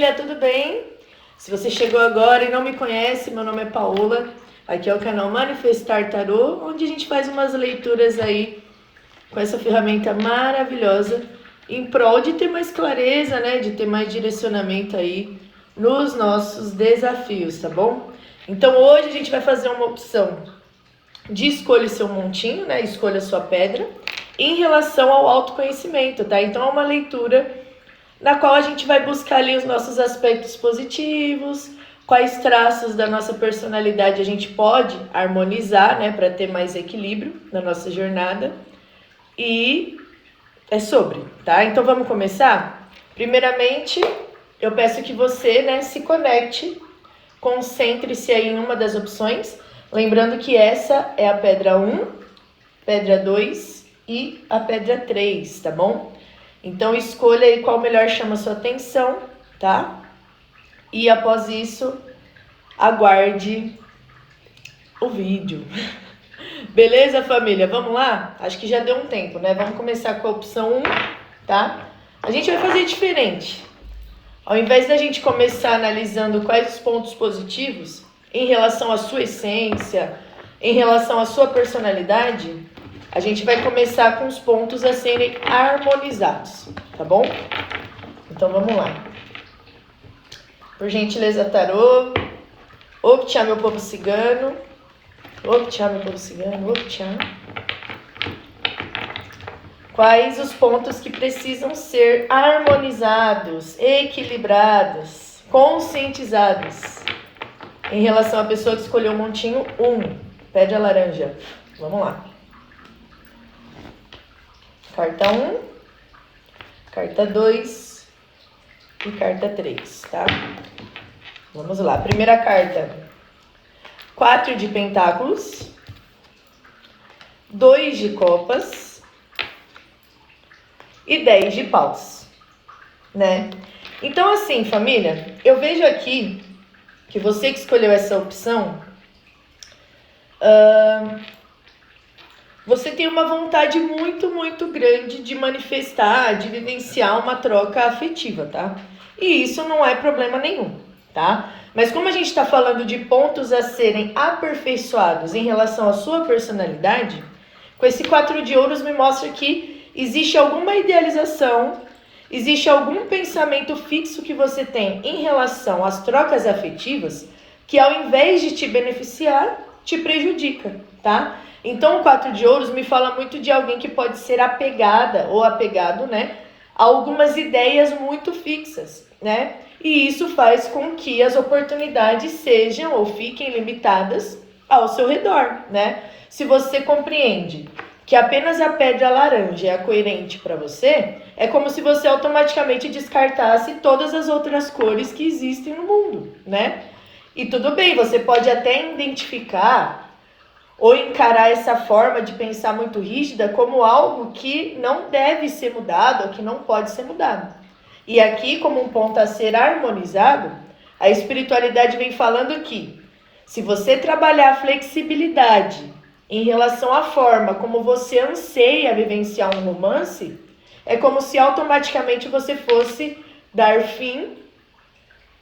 Tudo bem? Se você chegou agora e não me conhece, meu nome é Paola. Aqui é o canal Manifestar Tarô, onde a gente faz umas leituras aí com essa ferramenta maravilhosa em prol de ter mais clareza, né? De ter mais direcionamento aí nos nossos desafios, tá bom? Então hoje a gente vai fazer uma opção de escolha seu montinho, né? Escolha sua pedra em relação ao autoconhecimento, tá? Então é uma leitura na qual a gente vai buscar ali os nossos aspectos positivos, quais traços da nossa personalidade a gente pode harmonizar, né, para ter mais equilíbrio na nossa jornada. E é sobre, tá? Então vamos começar? Primeiramente, eu peço que você, né, se conecte, concentre-se aí em uma das opções, lembrando que essa é a pedra 1, pedra 2 e a pedra 3, tá bom? Então escolha aí qual melhor chama a sua atenção, tá? E após isso, aguarde o vídeo. Beleza, família? Vamos lá? Acho que já deu um tempo, né? Vamos começar com a opção 1, tá? A gente vai fazer diferente. Ao invés da gente começar analisando quais os pontos positivos em relação à sua essência, em relação à sua personalidade, a gente vai começar com os pontos a serem harmonizados, tá bom? Então vamos lá. Por gentileza, tarô. Optá, meu povo cigano. Optá, meu povo cigano. Optá. Quais os pontos que precisam ser harmonizados, equilibrados, conscientizados em relação à pessoa que escolheu o montinho 1, pedra laranja? Vamos lá. Carta 1, carta 2 e carta 3, tá? Vamos lá. Primeira carta, 4 de pentáculos, 2 de copas e 10 de paus, né? Então, assim, família, eu vejo aqui que você que escolheu essa opção, você tem uma vontade muito grande de manifestar, de vivenciar uma troca afetiva, tá? E isso não é problema nenhum, tá? Mas como a gente está falando de pontos a serem aperfeiçoados em relação à sua personalidade, com esse 4 de ouros me mostra que existe alguma idealização, existe algum pensamento fixo que você tem em relação às trocas afetivas que ao invés de te beneficiar, te prejudica, tá? Então o 4 de ouros me fala muito de alguém que pode ser apegada ou apegado, né, a algumas ideias muito fixas, né? E isso faz com que as oportunidades sejam ou fiquem limitadas ao seu redor, né? Se você compreende que apenas a pedra laranja é a coerente para você, é como se você automaticamente descartasse todas as outras cores que existem no mundo, né? E tudo bem, você pode até identificar ou encarar essa forma de pensar muito rígida como algo que não deve ser mudado ou que não pode ser mudado. E aqui, como um ponto a ser harmonizado, a espiritualidade vem falando que se você trabalhar a flexibilidade em relação à forma como você anseia vivenciar um romance, é como se automaticamente você fosse dar fim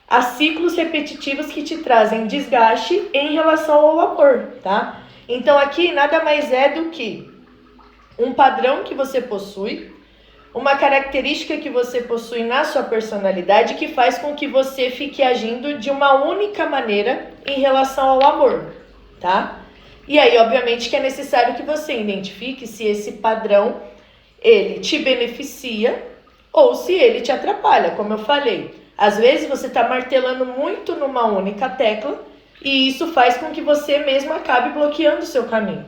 a ciclos repetitivos que te trazem desgaste em relação ao amor, tá? Então aqui nada mais é do que um padrão que você possui, uma característica que você possui na sua personalidade que faz com que você fique agindo de uma única maneira em relação ao amor, tá? E aí, obviamente, que é necessário que você identifique se esse padrão, ele te beneficia ou se ele te atrapalha, como eu falei. Às vezes você está martelando muito numa única tecla e isso faz com que você mesmo acabe bloqueando o seu caminho.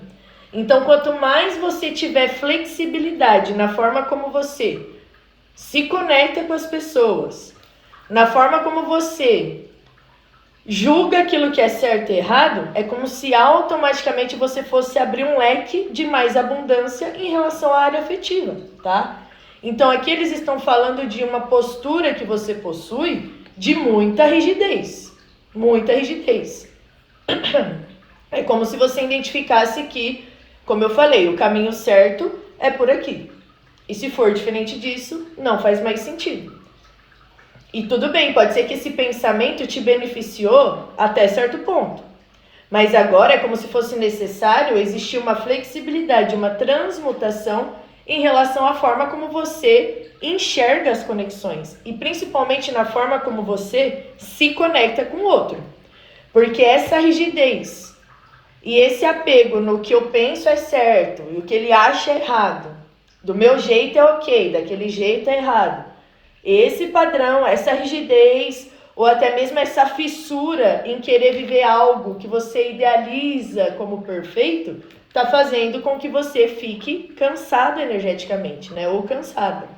Então, quanto mais você tiver flexibilidade na forma como você se conecta com as pessoas, na forma como você julga aquilo que é certo e errado, é como se automaticamente você fosse abrir um leque de mais abundância em relação à área afetiva, tá? Então, aqui eles estão falando de uma postura que você possui de muita rigidez. Muita rigidez. É como se você identificasse que, como eu falei, o caminho certo é por aqui. E se for diferente disso, não faz mais sentido. E tudo bem, pode ser que esse pensamento te beneficiou até certo ponto. Mas agora é como se fosse necessário existir uma flexibilidade, uma transmutação em relação à forma como você enxerga as conexões. E principalmente na forma como você se conecta com o outro. Porque essa rigidez e esse apego no que eu penso é certo e o que ele acha é errado, do meu jeito é ok, daquele jeito é errado. Esse padrão, essa rigidez, ou até mesmo essa fissura em querer viver algo que você idealiza como perfeito, está fazendo com que você fique cansado energeticamente, né? Ou cansada,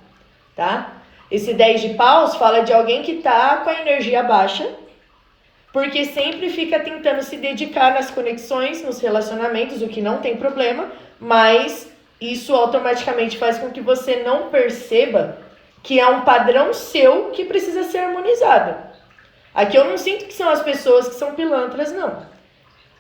tá? Esse 10 de paus fala de alguém que está com a energia baixa, porque sempre fica tentando se dedicar nas conexões, nos relacionamentos, o que não tem problema, mas isso automaticamente faz com que você não perceba que é um padrão seu que precisa ser harmonizado. Aqui eu não sinto que são as pessoas que são pilantras, não.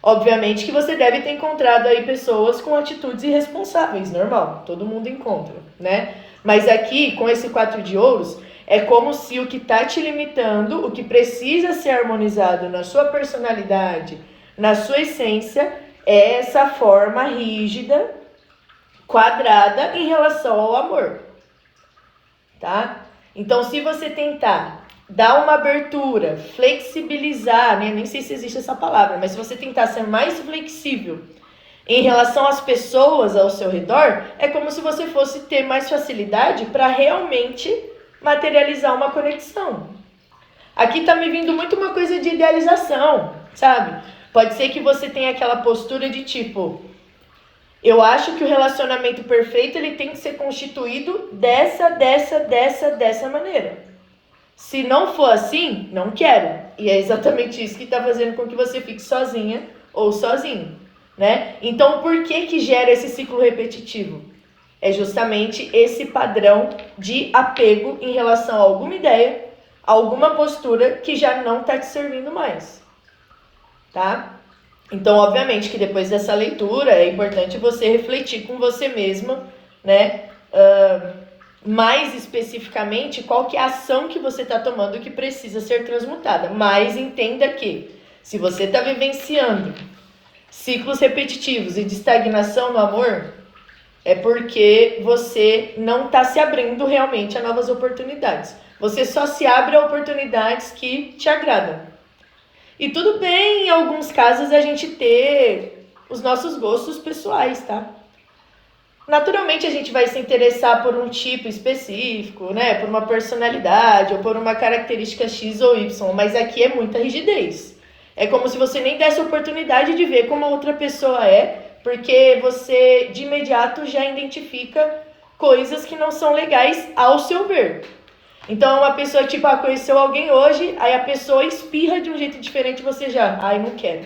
Obviamente que você deve ter encontrado aí pessoas com atitudes irresponsáveis, normal, todo mundo encontra, né? Mas aqui, com esse 4 de ouros, é como se o que está te limitando, o que precisa ser harmonizado na sua personalidade, na sua essência, é essa forma rígida, quadrada em relação ao amor. Tá? Então, se você tentar dar uma abertura, flexibilizar, né? Nem sei se existe essa palavra, mas se você tentar ser mais flexível em relação às pessoas ao seu redor, é como se você fosse ter mais facilidade para realmente materializar uma conexão. Aqui tá me vindo muito uma coisa de idealização, sabe? Pode ser que você tenha aquela postura de tipo, eu acho que o relacionamento perfeito ele tem que ser constituído dessa maneira. Se não for assim, não quero. E é exatamente isso que está fazendo com que você fique sozinha ou sozinho, né? Então, por que gera esse ciclo repetitivo? É justamente esse padrão de apego em relação a alguma ideia, a alguma postura que já não está te servindo mais, tá? Então, obviamente, que depois dessa leitura é importante você refletir com você mesma, né? Mais especificamente, qual que é a ação que você está tomando que precisa ser transmutada. Mas entenda que, se você está vivenciando ciclos repetitivos e de estagnação no amor, é porque você não está se abrindo realmente a novas oportunidades. Você só se abre a oportunidades que te agradam. E tudo bem, em alguns casos, a gente ter os nossos gostos pessoais, tá? Naturalmente, a gente vai se interessar por um tipo específico, né? Por uma personalidade ou por uma característica X ou Y, mas aqui é muita rigidez. É como se você nem desse oportunidade de ver como a outra pessoa é, porque você, de imediato, já identifica coisas que não são legais ao seu ver. Então, uma pessoa, tipo, conheceu alguém hoje, aí a pessoa espirra de um jeito diferente e você já, não quero,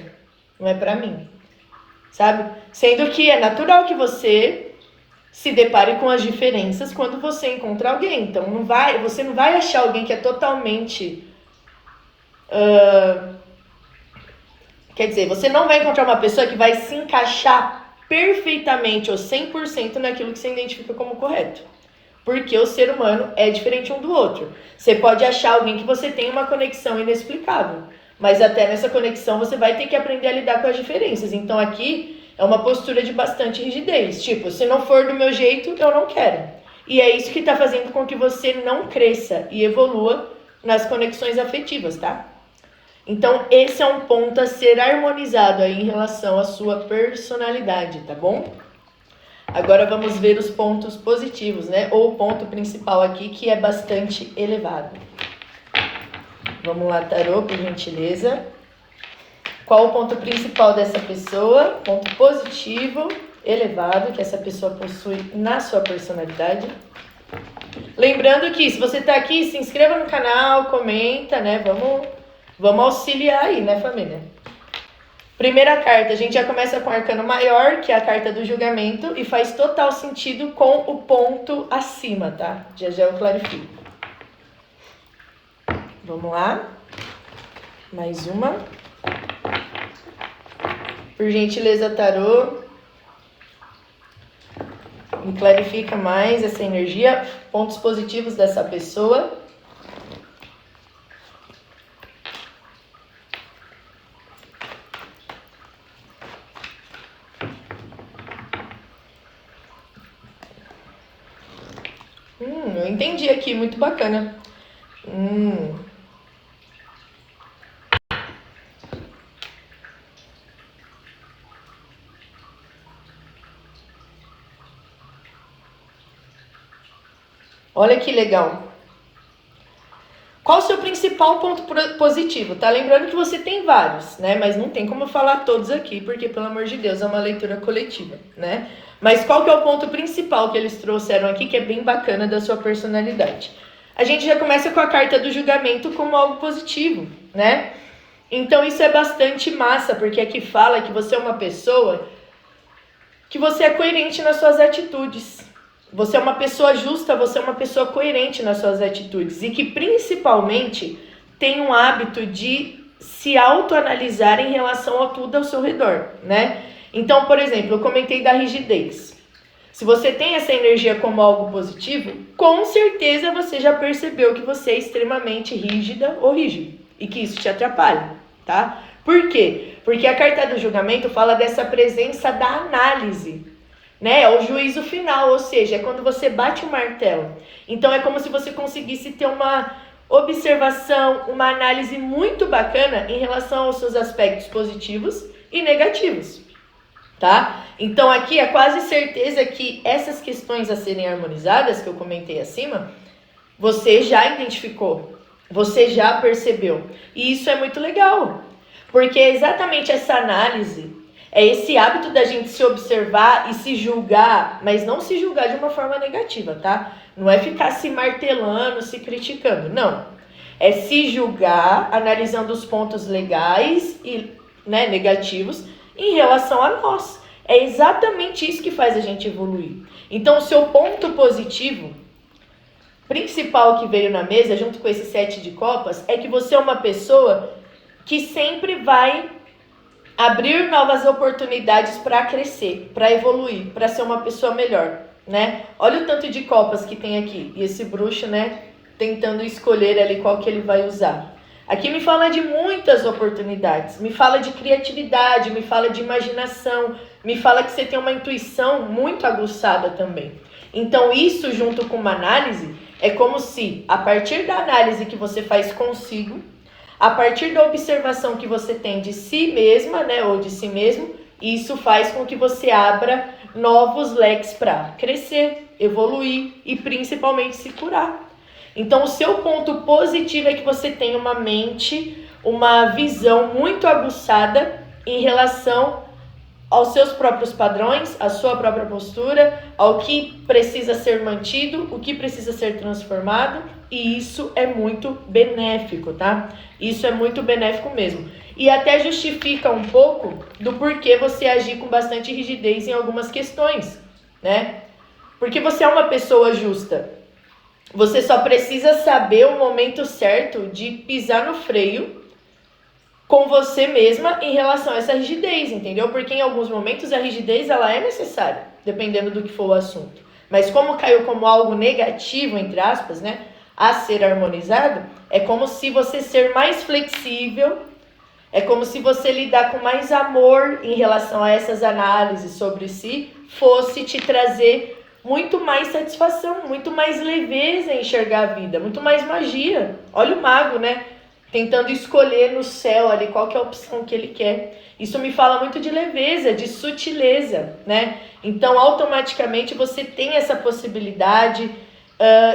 não é pra mim, sabe? Sendo que é natural que você se depare com as diferenças quando você encontra alguém. Então, você não vai achar alguém que é totalmente... Quer dizer, você não vai encontrar uma pessoa que vai se encaixar perfeitamente ou 100% naquilo que você identifica como correto. Porque o ser humano é diferente um do outro. Você pode achar alguém que você tem uma conexão inexplicável, mas até nessa conexão você vai ter que aprender a lidar com as diferenças. Então aqui é uma postura de bastante rigidez. Tipo, se não for do meu jeito, eu não quero. E é isso que está fazendo com que você não cresça e evolua nas conexões afetivas, tá? Então esse é um ponto a ser harmonizado aí em relação à sua personalidade, tá bom? Agora vamos ver os pontos positivos, né? Ou o ponto principal aqui, que é bastante elevado. Vamos lá, tarô, por gentileza. Qual o ponto principal dessa pessoa? Ponto positivo, elevado, que essa pessoa possui na sua personalidade. Lembrando que, se você está aqui, se inscreva no canal, comenta, né? Vamos auxiliar aí, né, família? Primeira carta, a gente já começa com o arcano maior, que é a carta do julgamento, e faz total sentido com o ponto acima, tá? Já eu clarifico. Vamos lá. Mais uma. Por gentileza, tarô. Me clarifica mais essa energia. Pontos positivos dessa pessoa. eu entendi aqui, muito bacana. Olha que legal. Qual o seu principal ponto positivo? Tá lembrando que você tem vários, né? Mas não tem como falar todos aqui, porque, pelo amor de Deus, é uma leitura coletiva, né? Mas qual que é o ponto principal que eles trouxeram aqui, que é bem bacana da sua personalidade? A gente já começa com a carta do julgamento como algo positivo, né? Então isso é bastante massa, porque aqui fala que você é uma pessoa que você é coerente nas suas atitudes. Você é uma pessoa justa, você é uma pessoa coerente nas suas atitudes e que principalmente tem um hábito de se autoanalisar em relação a tudo ao seu redor, né? Então, por exemplo, eu comentei da rigidez. Se você tem essa energia como algo positivo, com certeza você já percebeu que você é extremamente rígida ou rígido e que isso te atrapalha, tá? Por quê? Porque a carta do julgamento fala dessa presença da análise, né? É o juízo final, ou seja, é quando você bate o martelo. Então é como se você conseguisse ter uma observação, uma análise muito bacana em relação aos seus aspectos positivos e negativos, tá? Então aqui é quase certeza que essas questões a serem harmonizadas, que eu comentei acima, você já identificou, você já percebeu. E isso é muito legal, porque é exatamente essa análise, é esse hábito da gente se observar e se julgar, mas não se julgar de uma forma negativa, tá? Não é ficar se martelando, se criticando, não. É se julgar, analisando os pontos legais e, né, negativos em relação a nós. É exatamente isso que faz a gente evoluir. Então, o seu ponto positivo principal que veio na mesa, junto com esse 7 de copas, é que você é uma pessoa que sempre vai abrir novas oportunidades para crescer, para evoluir, para ser uma pessoa melhor, né? Olha o tanto de copas que tem aqui. E esse bruxo, né, tentando escolher ali qual que ele vai usar. Aqui me fala de muitas oportunidades, me fala de criatividade, me fala de imaginação, me fala que você tem uma intuição muito aguçada também. Então isso, junto com uma análise, é como se, a partir da análise que você faz consigo, a partir da observação que você tem de si mesma, né, ou de si mesmo, isso faz com que você abra novos leques para crescer, evoluir e principalmente se curar. Então o seu ponto positivo é que você tem uma mente, uma visão muito aguçada em relação aos seus próprios padrões, à sua própria postura, ao que precisa ser mantido, o que precisa ser transformado, e isso é muito benéfico, tá? Isso é muito benéfico mesmo. E até justifica um pouco do porquê você agir com bastante rigidez em algumas questões, né? Porque você é uma pessoa justa. Você só precisa saber o momento certo de pisar no freio com você mesma em relação a essa rigidez, entendeu? Porque em alguns momentos a rigidez ela é necessária, dependendo do que for o assunto. Mas como caiu como algo negativo, entre aspas, né, a ser harmonizado, é como se você ser mais flexível, é como se você lidar com mais amor em relação a essas análises sobre si, fosse te trazer muito mais satisfação, muito mais leveza em enxergar a vida, muito mais magia. Olha o mago, né? Tentando escolher no céu ali qual que é a opção que ele quer. Isso me fala muito de leveza, de sutileza, né? Então, automaticamente, você tem essa possibilidade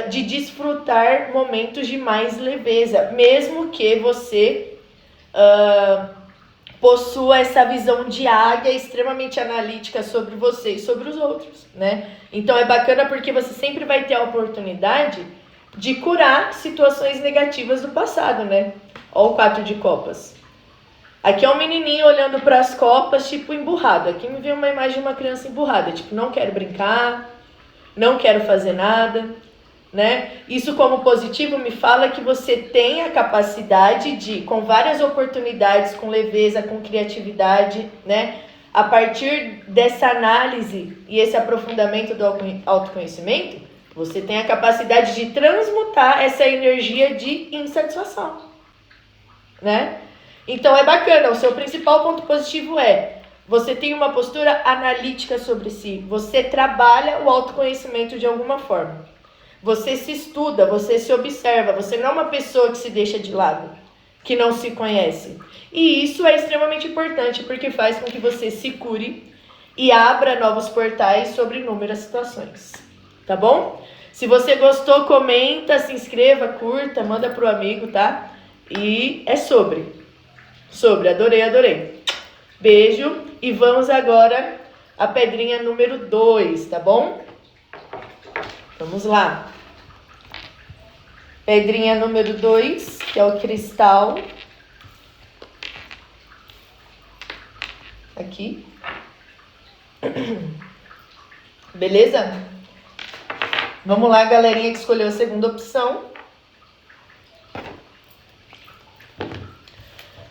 de desfrutar momentos de mais leveza, mesmo que você possua essa visão de águia extremamente analítica sobre você e sobre os outros, né? Então, é bacana porque você sempre vai ter a oportunidade de curar situações negativas do passado, né? Olha o 4 de copas. Aqui é um menininho olhando para as copas, tipo, emburrado. Aqui me veio uma imagem de uma criança emburrada, tipo, não quero brincar, não quero fazer nada, né? Isso como positivo me fala que você tem a capacidade de, com várias oportunidades, com leveza, com criatividade, né? A partir dessa análise e esse aprofundamento do autoconhecimento, você tem a capacidade de transmutar essa energia de insatisfação, né? Então é bacana, o seu principal ponto positivo é você tem uma postura analítica sobre si, você trabalha o autoconhecimento de alguma forma. Você se estuda, você se observa, você não é uma pessoa que se deixa de lado, que não se conhece. E isso é extremamente importante porque faz com que você se cure e abra novos portais sobre inúmeras situações, tá bom? Se você gostou, comenta, se inscreva, curta, manda pro amigo, tá? E é sobre, adorei. Beijo e vamos agora à pedrinha número 2, tá bom? Vamos lá. Pedrinha número 2, que é o cristal. Aqui. Beleza? Vamos lá, galerinha que escolheu a segunda opção.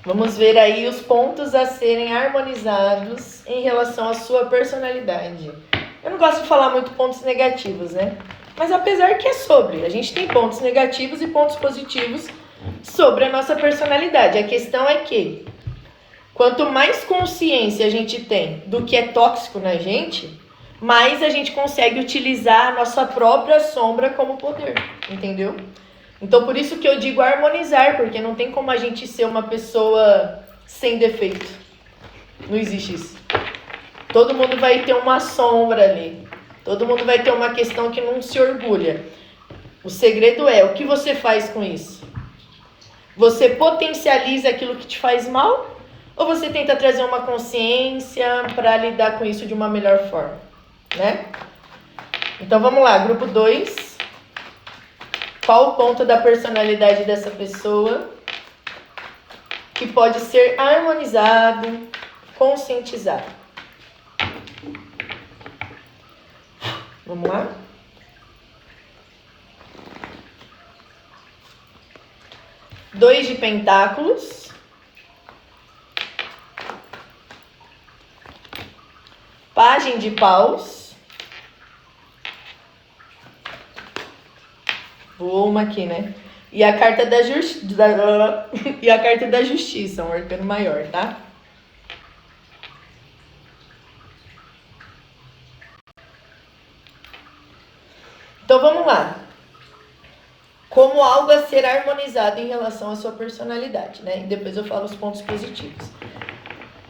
Vamos ver aí os pontos a serem harmonizados em relação à sua personalidade. Eu não gosto de falar muito pontos negativos, né? Mas apesar que é sobre. A gente tem pontos negativos e pontos positivos sobre a nossa personalidade. A questão é que quanto mais consciência a gente tem do que é tóxico na gente, mais a gente consegue utilizar a nossa própria sombra como poder, entendeu? Então por isso que eu digo harmonizar, porque não tem como a gente ser uma pessoa sem defeito. Não existe isso. Todo mundo vai ter uma sombra ali. Todo mundo vai ter uma questão que não se orgulha. O segredo é o que você faz com isso. Você potencializa aquilo que te faz mal? Ou você tenta trazer uma consciência para lidar com isso de uma melhor forma, né? Então vamos lá, grupo 2. Qual o ponto da personalidade dessa pessoa que pode ser harmonizado, conscientizado? Vamos lá? Dois de pentáculos. Pagem de paus. Voou uma aqui, né? E a carta da justiça, um arcano maior, tá? Então vamos lá. Como algo a ser harmonizado em relação à sua personalidade, né? E depois eu falo os pontos positivos.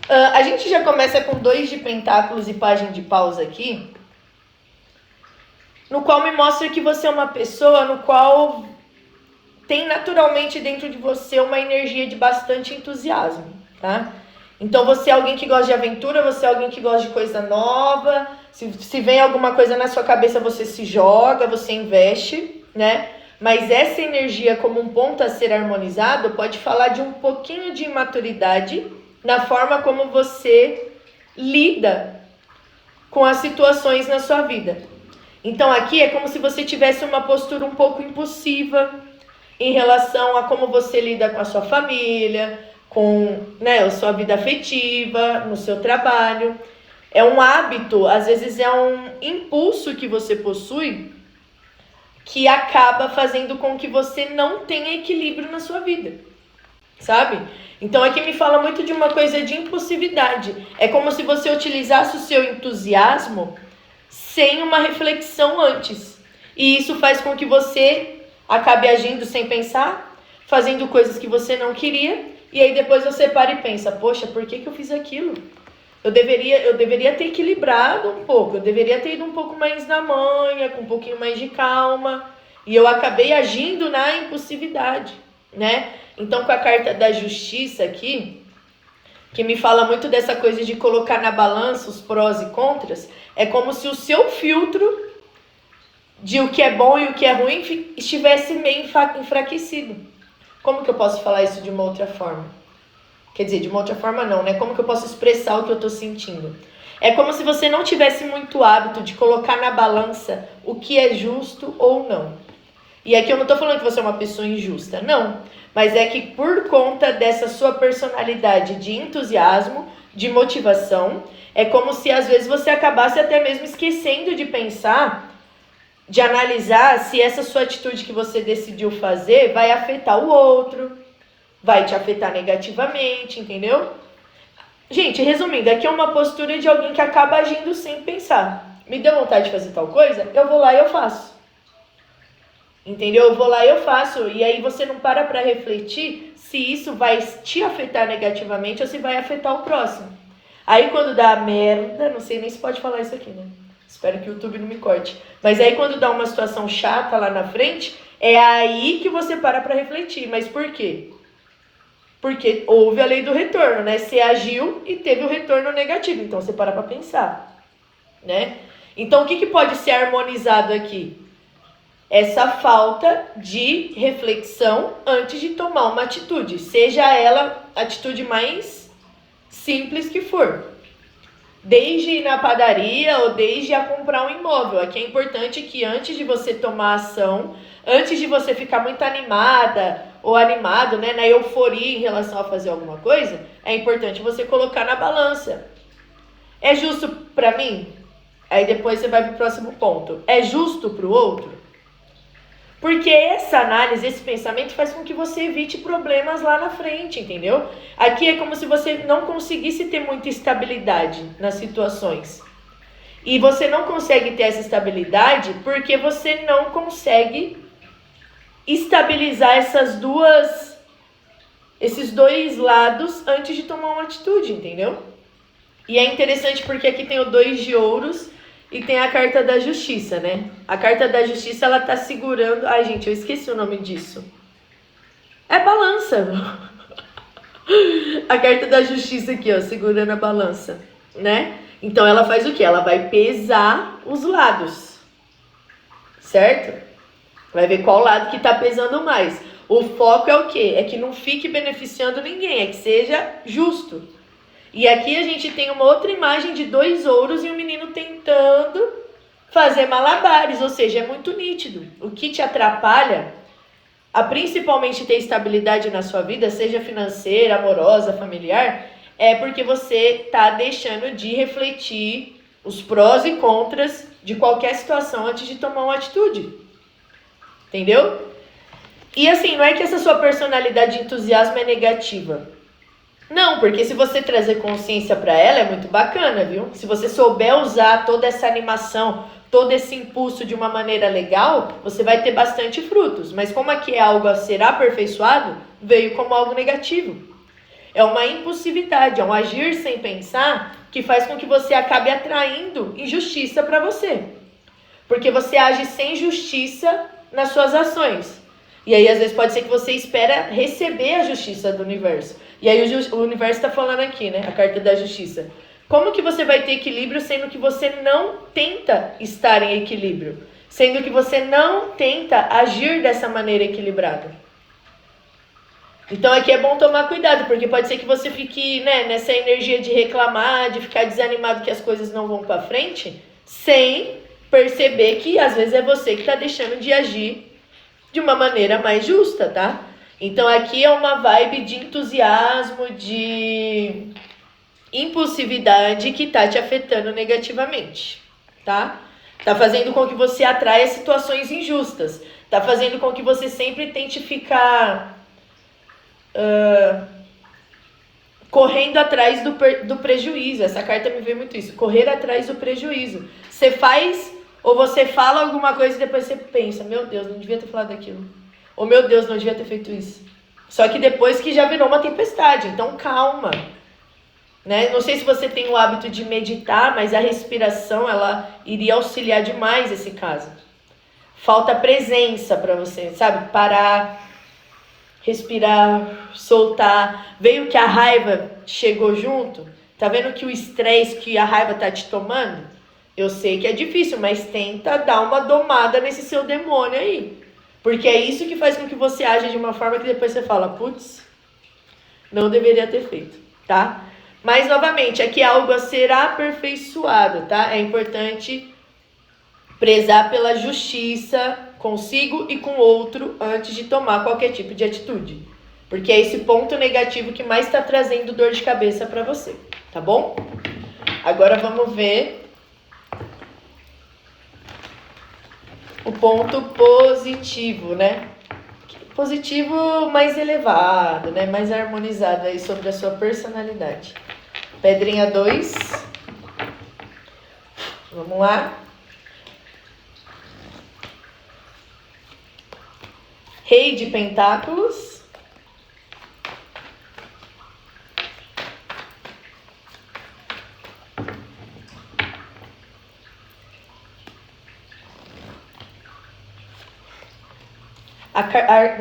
A gente já começa com 2 de pentáculos e pagem de paus aqui, no qual me mostra que você é uma pessoa no qual tem naturalmente dentro de você uma energia de bastante entusiasmo, tá? Então você é alguém que gosta de aventura, você é alguém que gosta de coisa nova, se vem alguma coisa na sua cabeça você se joga, você investe, né? Mas essa energia como um ponto a ser harmonizado pode falar de um pouquinho de imaturidade na forma como você lida com as situações na sua vida. Então aqui é como se você tivesse uma postura um pouco impulsiva em relação a como você lida com a sua família, com, né, a sua vida afetiva, no seu trabalho. É um hábito, às vezes é um impulso que você possui que acaba fazendo com que você não tenha equilíbrio na sua vida, sabe? Então aqui me fala muito de uma coisa de impulsividade. É como se você utilizasse o seu entusiasmo sem uma reflexão antes. E isso faz com que você acabe agindo sem pensar, fazendo coisas que você não queria, e aí depois você para e pensa, poxa, por que eu fiz aquilo? Eu deveria ter equilibrado um pouco, eu deveria ter ido um pouco mais na manha, com um pouquinho mais de calma, e eu acabei agindo na impulsividade, né? Então com a carta da justiça aqui, que me fala muito dessa coisa de colocar na balança os prós e contras, é como se o seu filtro de o que é bom e o que é ruim estivesse meio enfraquecido. Como que eu posso falar isso de uma outra forma? Quer dizer, de uma outra forma não, né? Como que eu posso expressar o que eu tô sentindo? É como se você não tivesse muito hábito de colocar na balança o que é justo ou não. E aqui eu não tô falando que você é uma pessoa injusta, não. Mas é que por conta dessa sua personalidade de entusiasmo, de motivação, é como se às vezes você acabasse até mesmo esquecendo de pensar, de analisar se essa sua atitude que você decidiu fazer vai afetar o outro, vai te afetar negativamente, entendeu? Gente, resumindo, aqui é uma postura de alguém que acaba agindo sem pensar. Me deu vontade de fazer tal coisa? Eu vou lá e eu faço. Entendeu? Eu vou lá e eu faço. E aí você não para refletir se isso vai te afetar negativamente ou se vai afetar o próximo. Aí quando dá merda, não sei nem se pode falar isso aqui, né? Espero que o YouTube não me corte. Mas aí quando dá uma situação chata lá na frente, é aí que você para refletir. Mas por quê? Porque houve a lei do retorno, né? Você agiu e teve o retorno negativo. Então você para pensar, né? Então o que pode ser harmonizado aqui? Essa falta de reflexão antes de tomar uma atitude, seja ela a atitude mais simples que for. Desde ir na padaria ou desde a comprar um imóvel. Aqui é importante que antes de você tomar ação, antes de você ficar muito animada ou animado, né, na euforia em relação a fazer alguma coisa, é importante você colocar na balança. É justo para mim? Aí depois você vai pro próximo ponto. É justo pro outro? Porque essa análise, esse pensamento faz com que você evite problemas lá na frente, entendeu? Aqui é como se você não conseguisse ter muita estabilidade nas situações. E você não consegue ter essa estabilidade porque você não consegue estabilizar esses dois lados antes de tomar uma atitude, entendeu? E é interessante porque aqui tem o 2 de ouros e tem a carta da justiça, né? A carta da justiça, ela tá segurando... Ai, gente, eu esqueci o nome disso. É balança. A carta da justiça aqui, ó, segurando a balança, né? Então, ela faz o quê? Ela vai pesar os lados, certo? Vai ver qual lado que tá pesando mais. O foco é o quê? É que não fique beneficiando ninguém, é que seja justo. E aqui a gente tem uma outra imagem de 2 ouros e um menino tentando fazer malabares, ou seja, é muito nítido. O que te atrapalha a principalmente ter estabilidade na sua vida, seja financeira, amorosa, familiar, é porque você está deixando de refletir os prós e contras de qualquer situação antes de tomar uma atitude. Entendeu? E assim, não é que essa sua personalidade de entusiasmo é negativa. Não, porque se você trazer consciência para ela, é muito bacana, viu? Se você souber usar toda essa animação, todo esse impulso de uma maneira legal, você vai ter bastante frutos. Mas como aqui é algo a ser aperfeiçoado, veio como algo negativo. É uma impulsividade, é um agir sem pensar que faz com que você acabe atraindo injustiça para você. Porque você age sem justiça nas suas ações. E aí, às vezes, pode ser que você espera receber a justiça do universo. E aí o universo está falando aqui, né? A carta da justiça. Como que você vai ter equilíbrio sendo que você não tenta estar em equilíbrio? Sendo que você não tenta agir dessa maneira equilibrada. Então aqui é bom tomar cuidado, porque pode ser que você fique, né, nessa energia de reclamar, de ficar desanimado que as coisas não vão para frente, sem perceber que às vezes é você que está deixando de agir de uma maneira mais justa, tá? Então aqui é uma vibe de entusiasmo, de impulsividade que tá te afetando negativamente, tá? Tá fazendo com que você atraia situações injustas. Tá fazendo com que você sempre tente ficar correndo atrás do prejuízo. Essa carta me vê muito isso. Correr atrás do prejuízo. Você faz ou você fala alguma coisa e depois você pensa, meu Deus, não devia ter falado aquilo. Ou meu Deus, não devia ter feito isso. Só que depois que já virou uma tempestade. Então calma. Né? Não sei se você tem o hábito de meditar, mas a respiração, ela iria auxiliar demais esse caso. Falta presença para você, sabe? Parar, respirar, soltar. Veio que a raiva chegou junto. Tá vendo que o estresse, que a raiva tá te tomando? Eu sei que é difícil, mas tenta dar uma domada nesse seu demônio aí. Porque é isso que faz com que você aja de uma forma que depois você fala, putz, não deveria ter feito, tá? Mas, novamente, aqui é algo a ser aperfeiçoado, tá? É importante prezar pela justiça consigo e com o outro antes de tomar qualquer tipo de atitude. Porque é esse ponto negativo que mais está trazendo dor de cabeça para você, tá bom? Agora vamos ver o ponto positivo, né? Positivo mais elevado, né? Mais harmonizado aí sobre a sua personalidade. Pedrinha 2. Vamos lá. Rei de Pentáculos.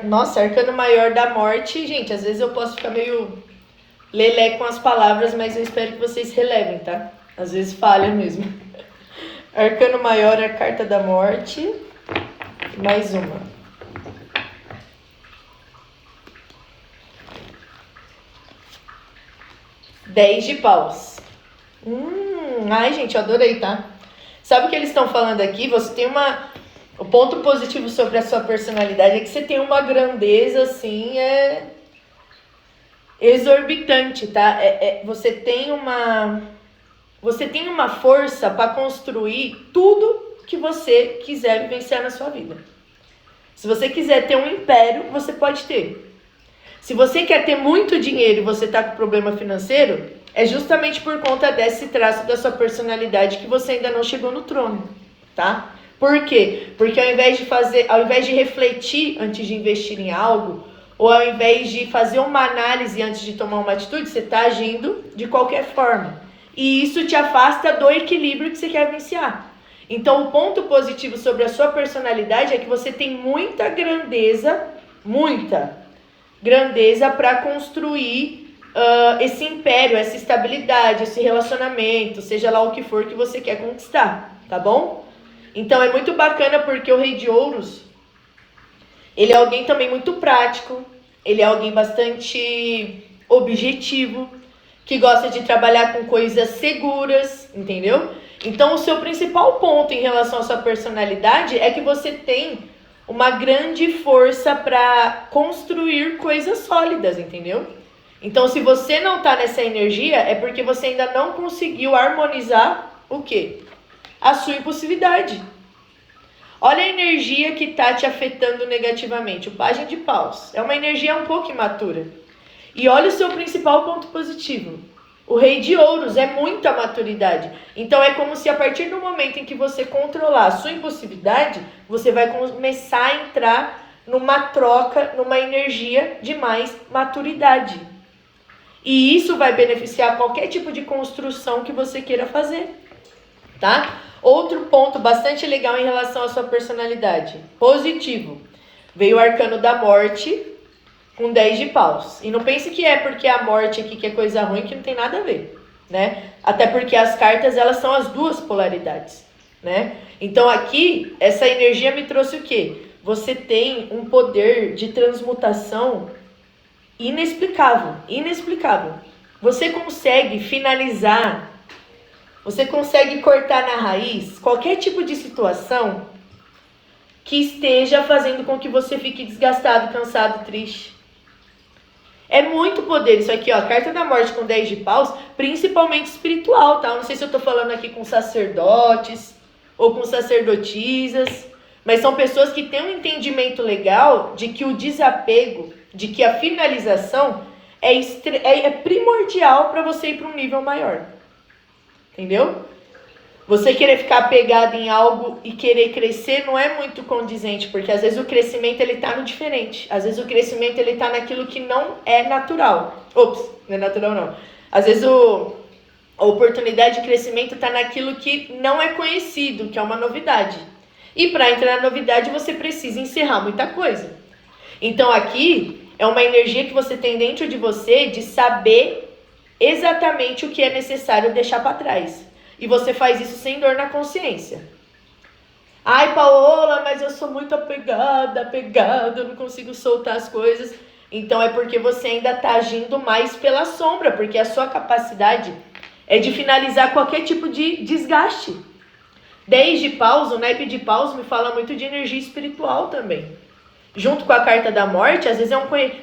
Nossa, Arcano Maior da Morte. Gente, às vezes eu posso ficar meio lelé com as palavras, mas eu espero que vocês relevem, tá? Às vezes falha mesmo. Arcano Maior é a Carta da Morte. Mais uma. Dez de Paus. Ai, gente, eu adorei, tá? Sabe o que eles estão falando aqui? Você tem o ponto positivo sobre a sua personalidade é que você tem uma grandeza, assim, exorbitante, tá? Você tem uma força para construir tudo que você quiser vivenciar na sua vida. Se você quiser ter um império, você pode ter. Se você quer ter muito dinheiro e você tá com problema financeiro, é justamente por conta desse traço da sua personalidade que você ainda não chegou no trono, tá? Por quê? Porque ao invés de refletir antes de investir em algo, ou ao invés de fazer uma análise antes de tomar uma atitude, você está agindo de qualquer forma. E isso te afasta do equilíbrio que você quer vivenciar. Então, o ponto positivo sobre a sua personalidade é que você tem muita grandeza para construir esse império, essa estabilidade, esse relacionamento, seja lá o que for que você quer conquistar, tá bom? Então é muito bacana porque o Rei de Ouros, ele é alguém também muito prático, ele é alguém bastante objetivo, que gosta de trabalhar com coisas seguras, entendeu? Então o seu principal ponto em relação à sua personalidade é que você tem uma grande força para construir coisas sólidas, entendeu? Então se você não tá nessa energia, é porque você ainda não conseguiu harmonizar o quê? A sua impulsividade. Olha a energia que está te afetando negativamente. O Pajem de Paus. É uma energia um pouco imatura. E olha o seu principal ponto positivo. O Rei de Ouros é muita maturidade. Então é como se a partir do momento em que você controlar a sua impulsividade, você vai começar a entrar numa troca, numa energia de mais maturidade. E isso vai beneficiar qualquer tipo de construção que você queira fazer. Tá? Outro ponto bastante legal em relação à sua personalidade. Positivo. Veio o Arcano da Morte com 10 de Paus. E não pense que é porque a morte aqui que é coisa ruim, que não tem nada a ver, né? Até porque as cartas, elas são as duas polaridades, né? Então aqui, essa energia me trouxe o quê? Você tem um poder de transmutação inexplicável. Você consegue finalizar, você consegue cortar na raiz qualquer tipo de situação que esteja fazendo com que você fique desgastado, cansado, triste. É muito poder isso aqui, ó. Carta da Morte com 10 de Paus, principalmente espiritual, tá? Eu não sei se eu tô falando aqui com sacerdotes ou com sacerdotisas, mas são pessoas que têm um entendimento legal de que o desapego, de que a finalização é primordial para você ir para um nível maior. Entendeu? Você querer ficar apegado em algo e querer crescer não é muito condizente, porque às vezes o crescimento ele tá no diferente. Às vezes o crescimento ele tá naquilo que não é natural. Ops, não é natural não. Às vezes a oportunidade de crescimento tá naquilo que não é conhecido, que é uma novidade. E para entrar na novidade você precisa encerrar muita coisa. Então aqui é uma energia que você tem dentro de você de saber exatamente o que é necessário deixar para trás. E você faz isso sem dor na consciência. Ai, Paola, mas eu sou muito apegada, eu não consigo soltar as coisas. Então é porque você ainda está agindo mais pela sombra, porque a sua capacidade é de finalizar qualquer tipo de desgaste. 10 de Paus, o naipe de Paus me fala muito de energia espiritual também. Junto com a carta da morte, às vezes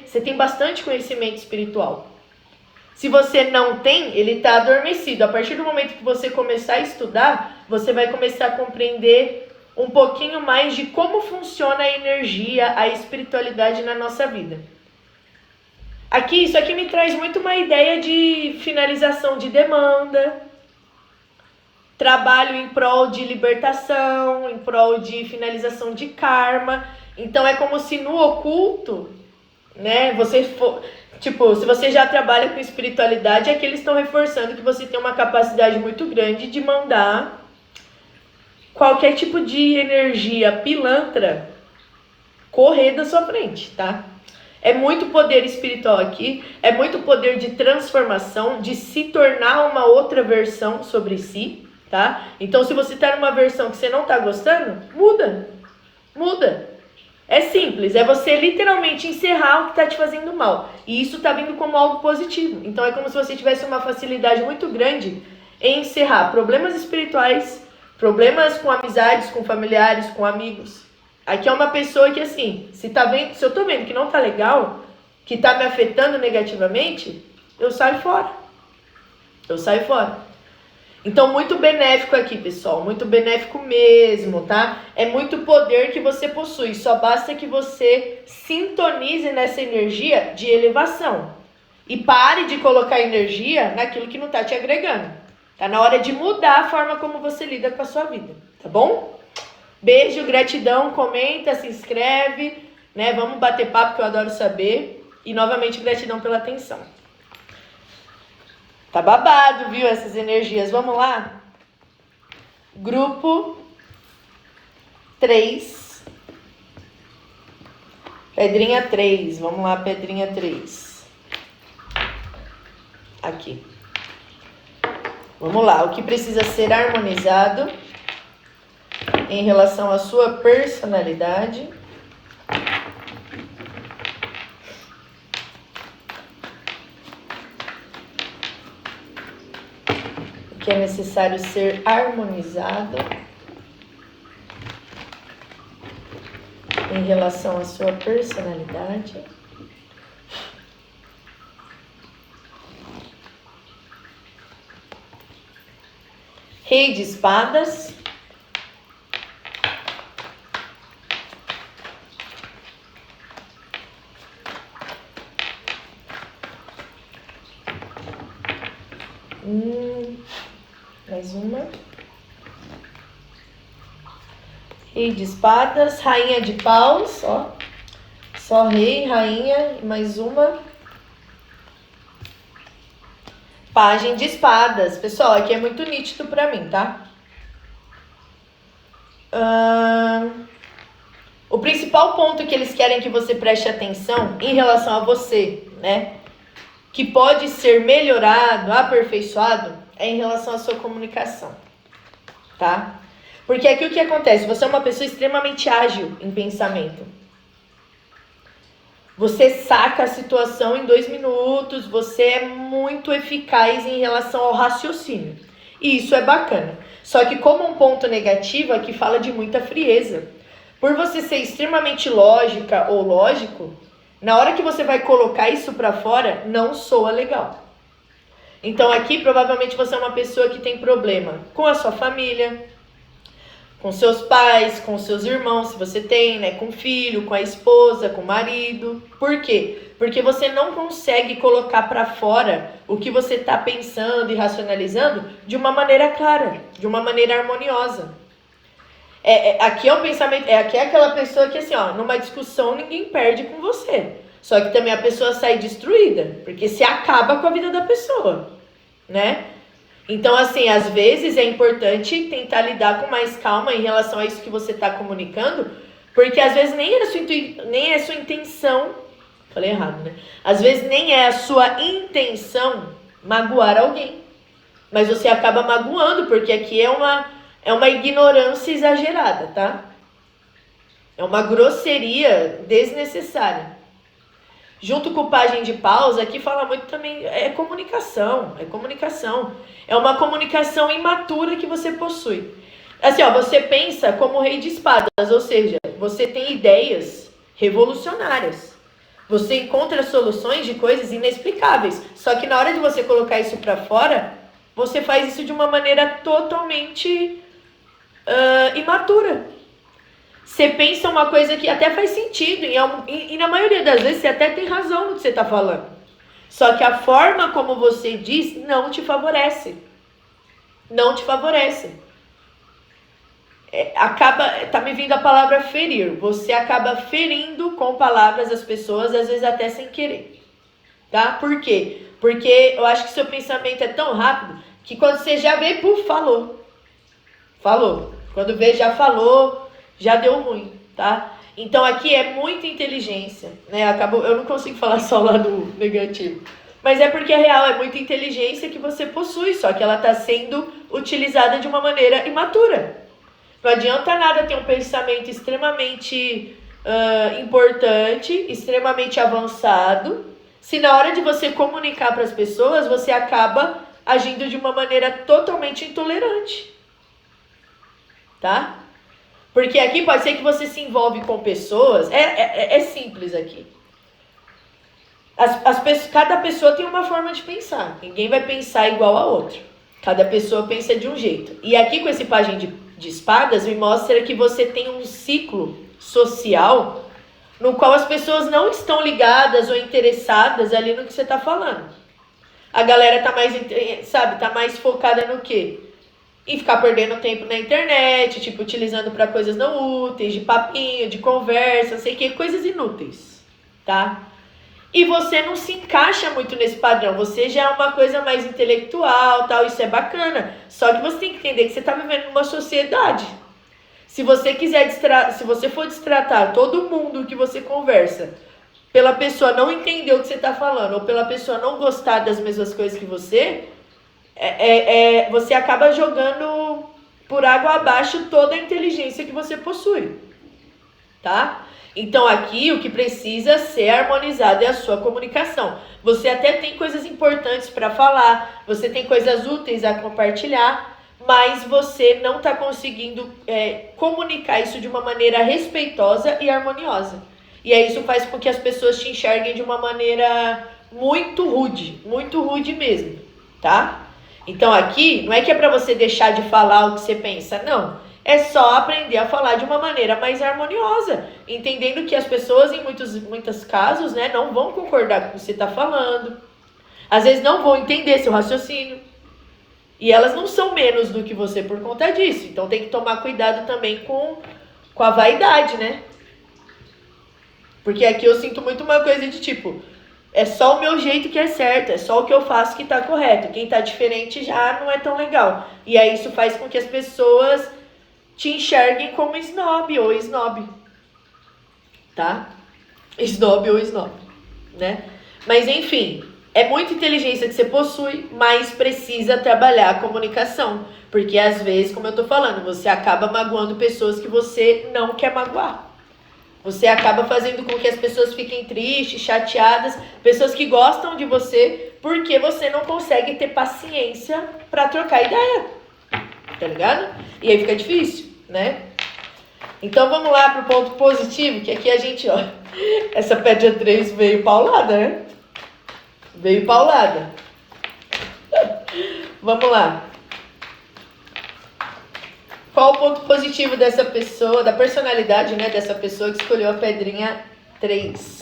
você tem bastante conhecimento espiritual. Se você não tem, ele está adormecido. A partir do momento que você começar a estudar, você vai começar a compreender um pouquinho mais de como funciona a energia, a espiritualidade na nossa vida. Aqui, isso aqui me traz muito uma ideia de finalização de demanda, trabalho em prol de libertação, em prol de finalização de karma. Então é como se no oculto, né, tipo, se você já trabalha com espiritualidade, é que eles estão reforçando que você tem uma capacidade muito grande de mandar qualquer tipo de energia pilantra correr da sua frente, tá? É muito poder espiritual aqui, é muito poder de transformação, de se tornar uma outra versão sobre si, tá? Então, se você tá numa versão que você não tá gostando, muda. É simples, é você literalmente encerrar o que tá te fazendo mal. E isso tá vindo como algo positivo. Então, é como se você tivesse uma facilidade muito grande em encerrar problemas espirituais, problemas com amizades, com familiares, com amigos. Aqui é uma pessoa que, assim, se eu tô vendo que não tá legal, que tá me afetando negativamente, eu saio fora. Então, muito benéfico aqui, pessoal. Muito benéfico mesmo, tá? É muito poder que você possui. Só basta que você sintonize nessa energia de elevação. E pare de colocar energia naquilo que não tá te agregando. Tá na hora de mudar a forma como você lida com a sua vida, tá bom? Beijo, gratidão, comenta, se inscreve, né? Vamos bater papo que eu adoro saber. E novamente, gratidão pela atenção. Tá babado, viu, essas energias. Vamos lá? Grupo 3. Pedrinha 3. Vamos lá, pedrinha 3. Aqui. Vamos lá. O que precisa ser harmonizado em relação à sua personalidade? O que é necessário ser harmonizado em relação à sua personalidade? Rei de espadas. Mais uma. Rei de espadas, rainha de paus, ó. Só rei, rainha, mais uma. Pajem de espadas. Pessoal, aqui é muito nítido pra mim, tá? O principal ponto que eles querem que você preste atenção em relação a você, né? Que pode ser melhorado, aperfeiçoado, é em relação à sua comunicação, tá? Porque aqui o que acontece? Você é uma pessoa extremamente ágil em pensamento. Você saca a situação em 2 minutos, você é muito eficaz em relação ao raciocínio. E isso é bacana. Só que como um ponto negativo, aqui fala de muita frieza. Por você ser extremamente lógica ou lógico, na hora que você vai colocar isso pra fora, não soa legal. Então aqui provavelmente você é uma pessoa que tem problema com a sua família, com seus pais, com seus irmãos, se você tem, né, com o filho, com a esposa, com o marido. Por quê? Porque você não consegue colocar pra fora o que você tá pensando e racionalizando de uma maneira clara, de uma maneira harmoniosa. Aqui é o pensamento, aqui é aquela pessoa que assim, ó, numa discussão ninguém perde com você. Só que também a pessoa sai destruída, porque se acaba com a vida da pessoa, né? Então, assim, às vezes é importante tentar lidar com mais calma em relação a isso que você está comunicando, porque às vezes nem é a sua intenção, falei errado, né? Às vezes nem é a sua intenção magoar alguém, mas você acaba magoando, porque aqui é uma ignorância exagerada, tá? É uma grosseria desnecessária. Junto com o pajem de paus, aqui fala muito também, é comunicação. É uma comunicação imatura que você possui. Assim, ó, você pensa como rei de espadas, ou seja, você tem ideias revolucionárias. Você encontra soluções de coisas inexplicáveis. Só que na hora de você colocar isso pra fora, você faz isso de uma maneira totalmente imatura. Você pensa uma coisa que até faz sentido e na maioria das vezes você até tem razão no que você está falando. Só que a forma como você diz não te favorece. Não te favorece. tá me vindo a palavra ferir. Você acaba ferindo com palavras as pessoas, às vezes até sem querer. Tá? Por quê? Porque eu acho que seu pensamento é tão rápido que quando você já vê, puf, falou. Falou. Quando vê, já falou, já deu ruim, tá? Então aqui é muita inteligência, né? Eu não consigo falar só lá do negativo. Mas é porque a real é muita inteligência que você possui, só que ela está sendo utilizada de uma maneira imatura. Não adianta nada ter um pensamento extremamente importante, extremamente avançado, se na hora de você comunicar para as pessoas, você acaba agindo de uma maneira totalmente intolerante. Tá? Porque aqui pode ser que você se envolve com pessoas, é simples aqui. Cada pessoa tem uma forma de pensar, ninguém vai pensar igual a outra. Cada pessoa pensa de um jeito. E aqui com esse pajem de espadas me mostra que você tem um ciclo social no qual as pessoas não estão ligadas ou interessadas ali no que você está falando. A galera tá mais focada no quê? Em ficar perdendo tempo na internet, tipo, utilizando para coisas não úteis, de papinho, de conversa, não sei o que, coisas inúteis, tá? E você não se encaixa muito nesse padrão, você já é uma coisa mais intelectual, tal, isso é bacana. Só que você tem que entender que você está vivendo numa sociedade. Se você for destratar todo mundo que você conversa, pela pessoa não entender o que você está falando, ou pela pessoa não gostar das mesmas coisas que você, você acaba jogando por água abaixo toda a inteligência que você possui, tá? Então aqui o que precisa ser harmonizado é a sua comunicação. Você até tem coisas importantes para falar, você tem coisas úteis a compartilhar, mas você não está conseguindo comunicar isso de uma maneira respeitosa e harmoniosa. E aí isso faz com que as pessoas te enxerguem de uma maneira muito rude mesmo, tá? Então aqui, não é que é para você deixar de falar o que você pensa, não. É só aprender a falar de uma maneira mais harmoniosa, entendendo que as pessoas, em muitos casos, né, não vão concordar com o que você está falando. Às vezes não vão entender seu raciocínio. E elas não são menos do que você por conta disso. Então tem que tomar cuidado também com a vaidade, né? Porque aqui eu sinto muito uma coisa de tipo, é só o meu jeito que é certo, é só o que eu faço que tá correto. Quem tá diferente já não é tão legal. E aí isso faz com que as pessoas te enxerguem como snob ou snob. Tá? Snob ou snob, né? Mas enfim, é muita inteligência que você possui, mas precisa trabalhar a comunicação. Porque às vezes, como eu tô falando, você acaba magoando pessoas que você não quer magoar. Você acaba fazendo com que as pessoas fiquem tristes, chateadas, pessoas que gostam de você, porque você não consegue ter paciência para trocar ideia. Tá ligado? E aí fica difícil, né? Então vamos lá pro ponto positivo, que aqui a gente, ó, essa pedra 3 veio paulada, né? Veio paulada. Vamos lá. Qual o ponto positivo dessa pessoa, da personalidade, né, dessa pessoa que escolheu a pedrinha 3?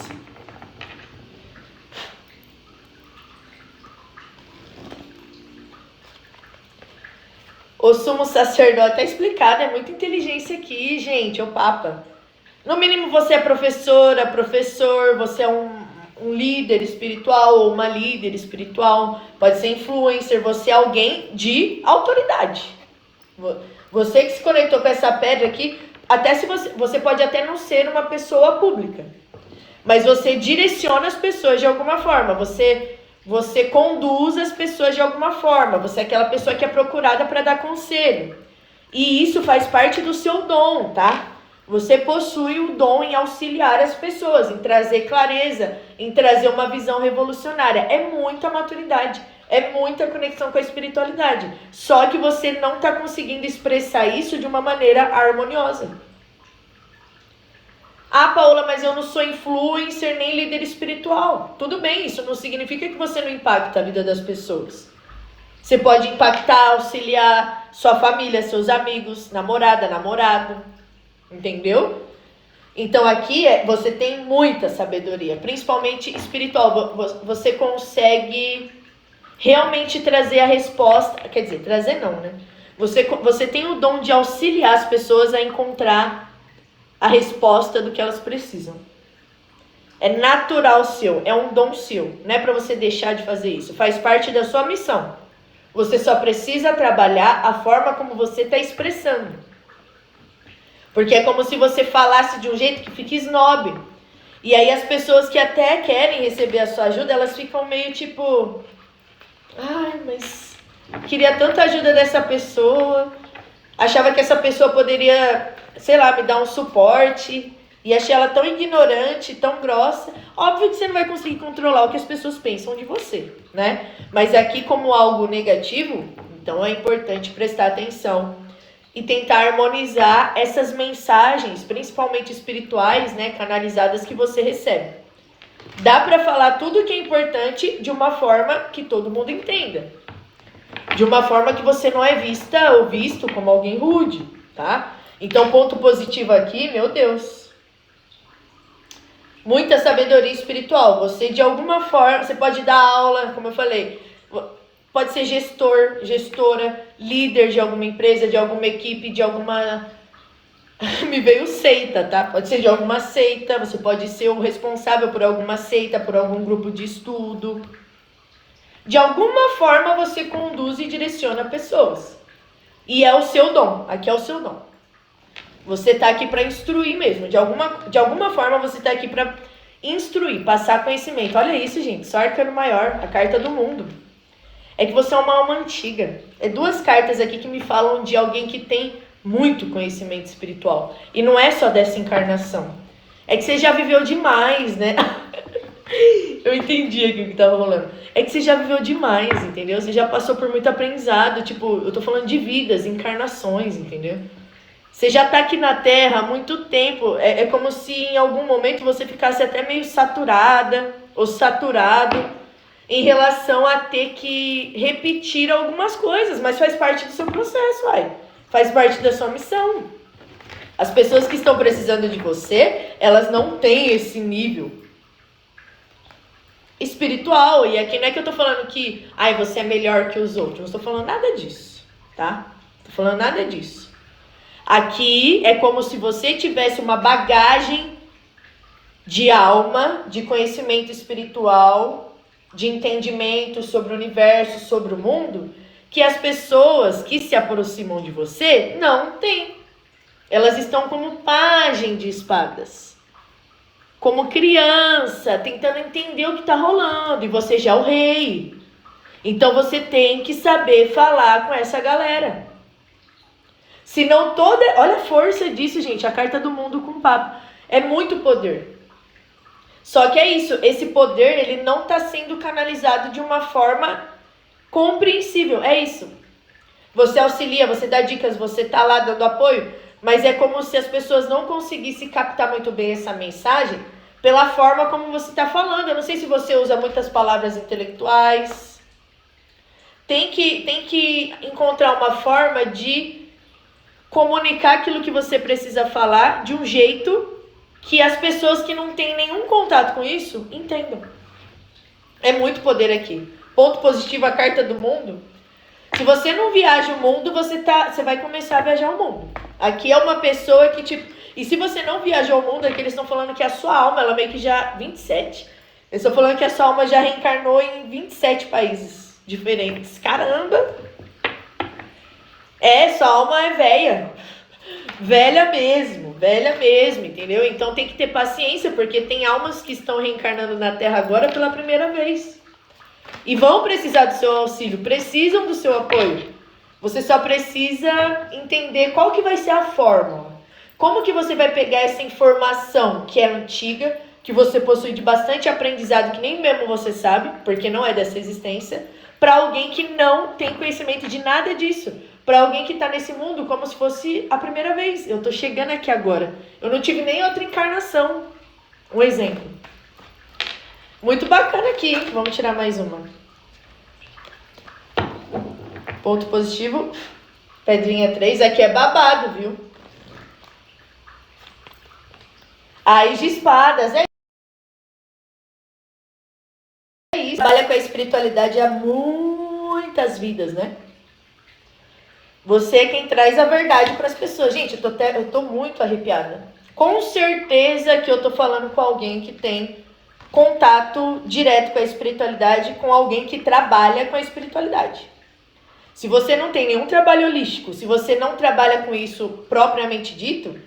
O sumo sacerdote, tá explicado, é muita inteligência aqui, gente, é o Papa. No mínimo você é professora, professor, você é um líder espiritual ou uma líder espiritual, pode ser influencer, você é alguém de autoridade. Você que se conectou com essa pedra aqui, até se você pode até não ser uma pessoa pública, mas você direciona as pessoas de alguma forma, você conduz as pessoas de alguma forma, você é aquela pessoa que é procurada para dar conselho. E isso faz parte do seu dom, tá? Você possui o dom em auxiliar as pessoas, em trazer clareza, em trazer uma visão revolucionária. É muita maturidade, é muita conexão com a espiritualidade. Só que você não está conseguindo expressar isso de uma maneira harmoniosa. Ah, Paola, mas eu não sou influencer nem líder espiritual. Tudo bem, isso não significa que você não impacta a vida das pessoas. Você pode impactar, auxiliar sua família, seus amigos, namorada, namorado. Entendeu? Então aqui você tem muita sabedoria, principalmente espiritual. Você consegue realmente trazer a resposta, quer dizer, trazer não, né? Você tem o dom de auxiliar as pessoas a encontrar a resposta do que elas precisam. É natural seu, é um dom seu. Não é para você deixar de fazer isso. Faz parte da sua missão. Você só precisa trabalhar a forma como você está expressando. Porque é como se você falasse de um jeito que fica snob. E aí as pessoas que até querem receber a sua ajuda, elas ficam meio tipo... Ai, mas queria tanta ajuda dessa pessoa. Achava que essa pessoa poderia, sei lá, me dar um suporte. E achei ela tão ignorante, tão grossa. Óbvio que você não vai conseguir controlar o que as pessoas pensam de você, né? Mas aqui como algo negativo, então é importante prestar atenção e tentar harmonizar essas mensagens, principalmente espirituais, né, canalizadas que você recebe. Dá para falar tudo que é importante de uma forma que todo mundo entenda. De uma forma que você não é vista ou visto como alguém rude, tá? Então, ponto positivo aqui, meu Deus. Muita sabedoria espiritual. Você, de alguma forma, você pode dar aula, como eu falei, pode ser gestor, gestora, líder de alguma empresa, de alguma equipe, de alguma... Me veio seita, tá? Pode ser de alguma seita, você pode ser o responsável por alguma seita, por algum grupo de estudo. De alguma forma você conduz e direciona pessoas. E é o seu dom, aqui é o seu dom. Você tá aqui para instruir mesmo, de alguma forma você tá aqui para instruir, passar conhecimento. Olha isso, gente, só arcano maior, a carta do mundo. É que você é uma alma antiga. É duas cartas aqui que me falam de alguém que tem muito conhecimento espiritual. E não é só dessa encarnação. É que você já viveu demais, né? Eu entendi aqui o que tava rolando. É que você já viveu demais, entendeu? Você já passou por muito aprendizado. Tipo, eu tô falando de vidas, encarnações, entendeu? Você já tá aqui na Terra há muito tempo. É como se em algum momento você ficasse até meio saturada ou saturado em relação a ter que repetir algumas coisas. Mas faz parte do seu processo, vai. Faz parte da sua missão. As pessoas que estão precisando de você, elas não têm esse nível espiritual. E aqui não é que eu tô falando que você é melhor que os outros. Não estou falando nada disso, tá? Não tô falando nada disso. Aqui é como se você tivesse uma bagagem de alma, de conhecimento espiritual, de entendimento sobre o universo, sobre o mundo, que as pessoas que se aproximam de você não têm. Elas estão como pajem de espadas, como criança, tentando entender o que está rolando, e você já é o rei. Então você tem que saber falar com essa galera. Senão olha a força disso, gente, a carta do mundo com papo. É muito poder. Só que é isso, esse poder, ele não está sendo canalizado de uma forma compreensível, é isso. Você auxilia, você dá dicas, você tá lá dando apoio, mas é como se as pessoas não conseguissem captar muito bem essa mensagem pela forma como você está falando. Eu não sei se você usa muitas palavras intelectuais. Tem que encontrar uma forma de comunicar aquilo que você precisa falar de um jeito que as pessoas que não têm nenhum contato com isso entendam. É muito poder aqui. Ponto positivo, a carta do mundo. Se você não viaja o mundo, você vai começar a viajar o mundo. Aqui é uma pessoa que, tipo... E se você não viajou o mundo, é que eles estão falando que a sua alma, ela meio que já... 27. Eles estão falando que a sua alma já reencarnou em 27 países diferentes. Caramba! Sua alma é velha. Velha mesmo, entendeu? Então tem que ter paciência, porque tem almas que estão reencarnando na Terra agora pela primeira vez. E vão precisar do seu auxílio, precisam do seu apoio. Você só precisa entender qual que vai ser a fórmula. Como que você vai pegar essa informação que é antiga, que você possui de bastante aprendizado, que nem mesmo você sabe, porque não é dessa existência, para alguém que não tem conhecimento de nada disso. Para alguém que está nesse mundo como se fosse a primeira vez. Eu tô chegando aqui agora. Eu não tive nem outra encarnação. Um exemplo. Muito bacana aqui, hein? Vamos tirar mais uma. Ponto positivo. Pedrinha 3. Aqui é babado, viu? Ais de espadas. É isso. Trabalha com a espiritualidade há muitas vidas, né? Você é quem traz a verdade para as pessoas. Gente, eu tô muito arrepiada. Com certeza que eu tô falando com alguém que tem contato direto com a espiritualidade, com alguém que trabalha com a espiritualidade. Se você não tem nenhum trabalho holístico, se você não trabalha com isso propriamente dito,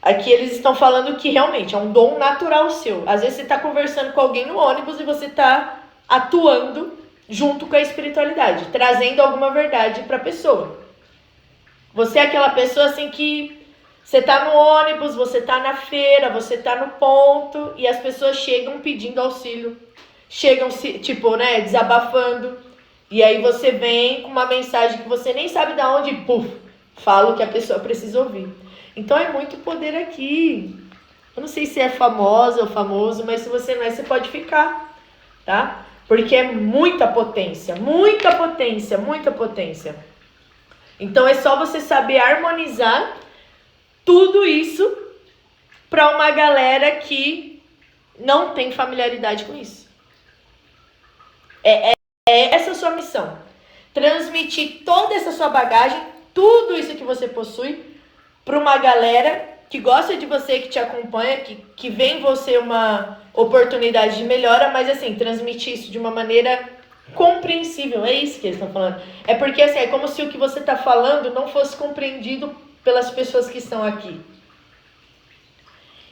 aqui eles estão falando que realmente é um dom natural seu. Às vezes você está conversando com alguém no ônibus e você está atuando junto com a espiritualidade, trazendo alguma verdade para a pessoa. Você é aquela pessoa assim que você tá no ônibus, você tá na feira, você tá no ponto e as pessoas chegam pedindo auxílio. Chegam, tipo, né, desabafando. E aí você vem com uma mensagem que você nem sabe de onde, puf, fala o que a pessoa precisa ouvir. Então é muito poder aqui. Eu não sei se é famosa ou famoso, mas se você não é, você pode ficar, tá? Porque é muita potência, muita potência, muita potência. Então é só você saber harmonizar tudo isso para uma galera que não tem familiaridade com isso. É essa a sua missão. Transmitir toda essa sua bagagem, tudo isso que você possui, para uma galera que gosta de você, que te acompanha, que vê em você uma oportunidade de melhora, mas assim, transmitir isso de uma maneira compreensível. É isso que eles estão falando. É porque assim, é como se o que você está falando não fosse compreendido pelas pessoas que estão aqui.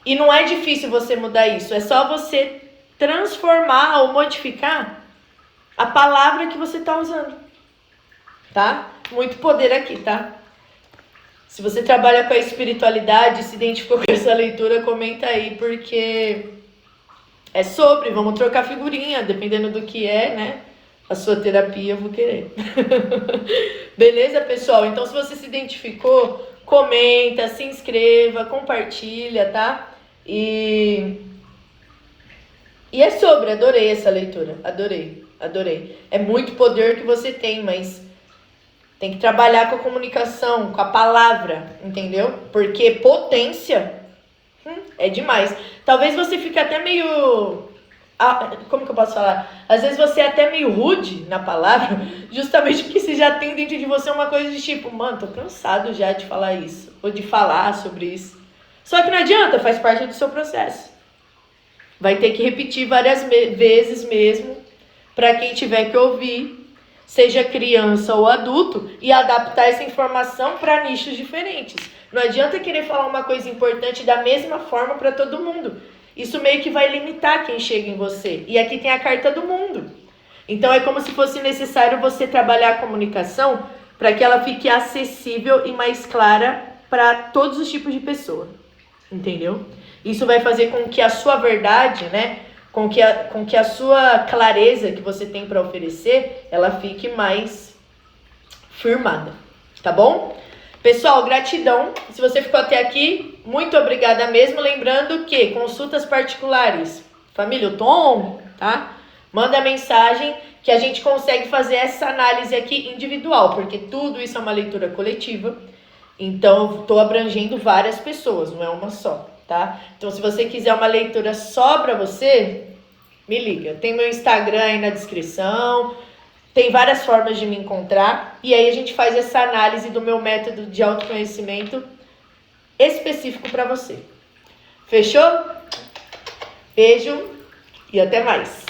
E não é difícil você mudar isso. É só você transformar ou modificar a palavra que você está usando. Tá? Muito poder aqui, tá? Se você trabalha com a espiritualidade, se identificou com essa leitura, comenta aí, porque é sobre, vamos trocar figurinha, dependendo do que é, né? A sua terapia, eu vou querer. Beleza, pessoal? Então, se você se identificou, comenta, se inscreva, compartilha, tá? E é sobre, adorei essa leitura, adorei. É muito poder que você tem, mas tem que trabalhar com a comunicação, com a palavra, entendeu? Porque potência é demais. Talvez você fique até meio... como que eu posso falar? Às vezes você é até meio rude na palavra, justamente porque você já tem dentro de você uma coisa de tipo, mano, tô cansado já de falar isso, ou de falar sobre isso. Só que não adianta, faz parte do seu processo. Vai ter que repetir várias vezes mesmo, para quem tiver que ouvir, seja criança ou adulto, e adaptar essa informação para nichos diferentes. Não adianta querer falar uma coisa importante da mesma forma para todo mundo. Isso meio que vai limitar quem chega em você. E aqui tem a carta do mundo. Então é como se fosse necessário você trabalhar a comunicação para que ela fique acessível e mais clara para todos os tipos de pessoa. Entendeu? Isso vai fazer com que a sua verdade, né? Com que a sua clareza que você tem para oferecer, ela fique mais firmada. Tá bom? Pessoal, gratidão. Se você ficou até aqui, muito obrigada mesmo. Lembrando que consultas particulares, família, o Tom, tá? Manda mensagem que a gente consegue fazer essa análise aqui individual, porque tudo isso é uma leitura coletiva. Então, eu tô abrangendo várias pessoas, não é uma só, tá? Então, se você quiser uma leitura só pra você, me liga. Tem meu Instagram aí na descrição. Tem várias formas de me encontrar. E aí a gente faz essa análise do meu método de autoconhecimento específico para você. Fechou? Beijo e até mais.